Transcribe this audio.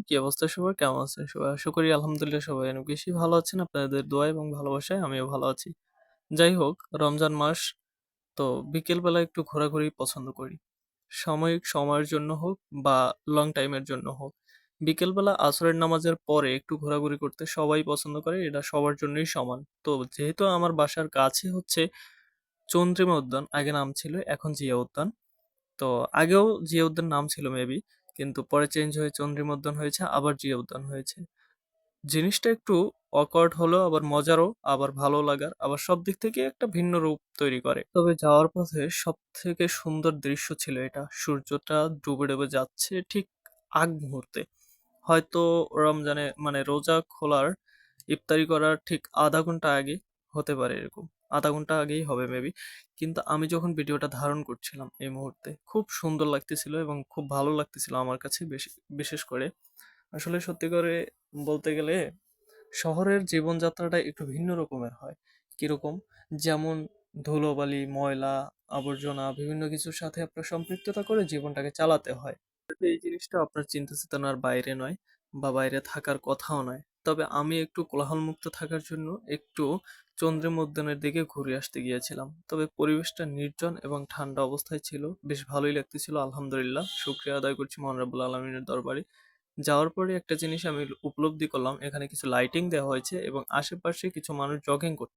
কি অবস্থা সবার? কেমন আছেন সবাই? আশা করি আলহামদুলিল্লাহ সবাই অনেক বেশি ভালো আছেন। আপনাদের দোয়া এবং ভালোবাসায় আমিও ভালো আছি। যাই হোক, রমজান মাস তো বিকেলবেলা একটু ঘোরাঘুরি পছন্দ করি। সাময়িক সময়ের জন্য হোক বা লং টাইমের জন্য হোক। বিকেলবেলা আসরের নামাজের পরে একটু ঘোরাঘুরি করতে সবাই পছন্দ করে। এটা সবার জন্যই সমান। তো যেহেতু আমার বাসার কাছে হচ্ছে চন্দ্রিমা উদ্যান, আগে নাম ছিল, এখন জিয়া উদ্যান। তো আগেও জিয়া উদ্যান নাম ছিল মেবি। কিন্তু পরে চেঞ্জ হয়ে চন্দ্রিমা উদ্যান হয়েছে, আবার জিয়া উদ্যান হয়েছে। জিনিসটা একটু awkward হলেও আবার মজারও, আবার ভালো লাগার, আবার সব দিক থেকে একটা ভিন্ন রূপ তৈরি করে। তবে যাওয়ার পথে সবথেকে সুন্দর দৃশ্য ছিল এটা। সূর্যটা ডুবে ডুবে যাচ্ছে ঠিক আগ মুহূর্তে। হয়তো মানে রোজা খোলার, ইফতারি করার ঠিক ০.৫ ঘন্টা আগে হতে পারে এরকম। ০.৫ ঘন্টা আগেই হবে মেবি। কিন্তু আমি যখন ভিডিওটা ধারণ করছিলাম এই মুহূর্তে, খুব সুন্দর লাগতেছিল এবং খুব ভালো লাগতেছিল আমার কাছে বিশেষ করে। আসলে সত্যি করে বলতে গেলে শহরের জীবনযাত্রাটা একটু ভিন্ন রকমের হয়। কিরকম? যেমন ধুলোবালি, ময়লা, আবর্জনা বিভিন্ন কিছুর সাথে আপনার সম্পৃক্ততা করে জীবনটাকে চালাতে হয়। হয়তো এই জিনিসটা আপনার চিন্তা চেতনার বাইরে নয় বা বাইরে থাকার কথাও নয়। তবে আমি একটু কোলাহলমুক্ত থাকার জন্য একটু চন্দ্রিম উদ্যানের দিকে ঘুরে আসতে গিয়েছিলাম। তবে পরিবেশটা নির্জন এবং ঠান্ডা অবস্থায় ছিল। বেশ ভালোই লাগতেছিল আলহামদুলিল্লাহ। শুকরিয়া আদায় করছি মহান রব্বুল আলামিনের দরবারে। যাওয়ার পরে একটা জিনিস আমি উপলব্ধি করলাম, এখানে কিছু লাইটিং দেওয়া হয়েছে এবং আশেপাশে কিছু মানুষ জগিং করছে।